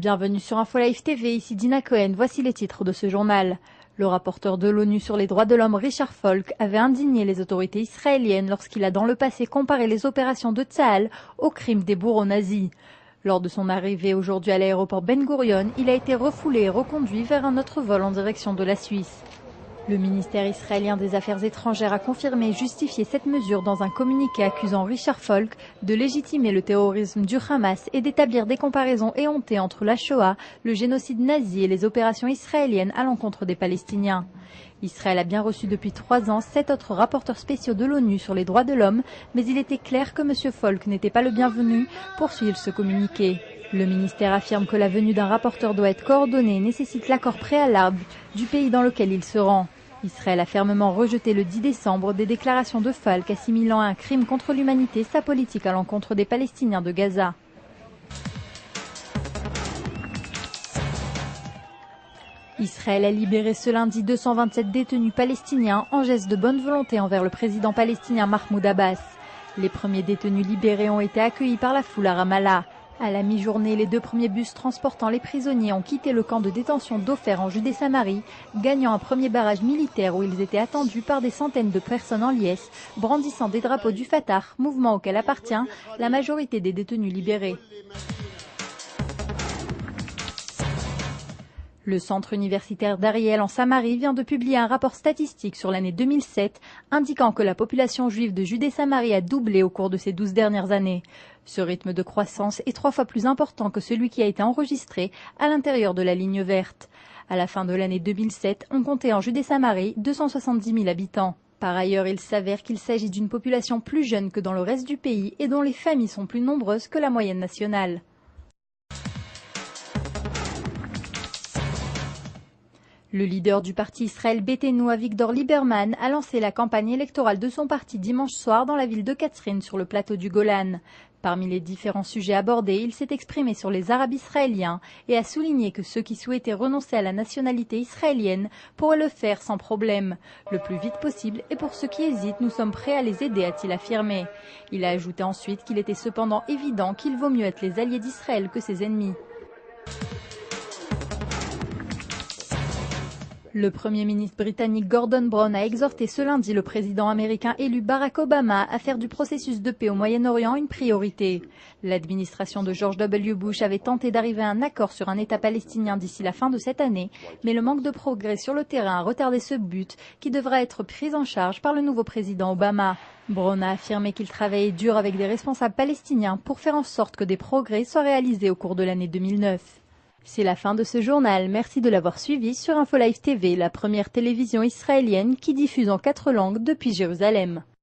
Bienvenue sur InfoLive TV, ici Dina Cohen, voici les titres de ce journal. Le rapporteur de l'ONU sur les droits de l'homme Richard Falk avait indigné les autorités israéliennes lorsqu'il a dans le passé comparé les opérations de Tsahal aux crimes des bourreaux nazis. Lors de son arrivée aujourd'hui à l'aéroport Ben Gurion, il a été refoulé et reconduit vers un autre vol en direction de la Suisse. Le ministère israélien des Affaires étrangères a confirmé et justifié cette mesure dans un communiqué accusant Richard Falk de légitimer le terrorisme du Hamas et d'établir des comparaisons éhontées entre la Shoah, le génocide nazi et les opérations israéliennes à l'encontre des Palestiniens. Israël a bien reçu depuis 3 ans 7 autres rapporteurs spéciaux de l'ONU sur les droits de l'homme, mais il était clair que M. Falk n'était pas le bienvenu pour suivre ce communiqué. Le ministère affirme que la venue d'un rapporteur doit être coordonnée et nécessite l'accord préalable du pays dans lequel il se rend. Israël a fermement rejeté le 10 décembre des déclarations de Falk assimilant à un crime contre l'humanité sa politique à l'encontre des Palestiniens de Gaza. Israël a libéré ce lundi 227 détenus palestiniens en geste de bonne volonté envers le président palestinien Mahmoud Abbas. Les premiers détenus libérés ont été accueillis par la foule à Ramallah. À la mi-journée, les 2 premiers bus transportant les prisonniers ont quitté le camp de détention d'Ofer en Judée-Samarie, gagnant un premier barrage militaire où ils étaient attendus par des centaines de personnes en liesse, brandissant des drapeaux du Fatah, mouvement auquel appartient la majorité des détenus libérés. Le centre universitaire d'Ariel en Samarie vient de publier un rapport statistique sur l'année 2007 indiquant que la population juive de Judée-Samarie a doublé au cours de ces 12 dernières années. Ce rythme de croissance est 3 fois plus important que celui qui a été enregistré à l'intérieur de la ligne verte. À la fin de l'année 2007, on comptait en Judée-Samarie 270 000 habitants. Par ailleurs, il s'avère qu'il s'agit d'une population plus jeune que dans le reste du pays et dont les familles sont plus nombreuses que la moyenne nationale. Le leader du parti Israël Beitenu, Avigdor Lieberman, a lancé la campagne électorale de son parti dimanche soir dans la ville de Katsrin sur le plateau du Golan. Parmi les différents sujets abordés, il s'est exprimé sur les Arabes israéliens et a souligné que ceux qui souhaitaient renoncer à la nationalité israélienne pourraient le faire sans problème, le plus vite possible, et pour ceux qui hésitent, nous sommes prêts à les aider, a-t-il affirmé. Il a ajouté ensuite qu'il était cependant évident qu'il vaut mieux être les alliés d'Israël que ses ennemis. Le Premier ministre britannique Gordon Brown a exhorté ce lundi le président américain élu Barack Obama à faire du processus de paix au Moyen-Orient une priorité. L'administration de George W. Bush avait tenté d'arriver à un accord sur un État palestinien d'ici la fin de cette année, mais le manque de progrès sur le terrain a retardé ce but qui devra être pris en charge par le nouveau président Obama. Brown a affirmé qu'il travaillait dur avec des responsables palestiniens pour faire en sorte que des progrès soient réalisés au cours de l'année 2009. C'est la fin de ce journal, merci de l'avoir suivi sur InfoLive TV, la première télévision israélienne qui diffuse en 4 langues depuis Jérusalem.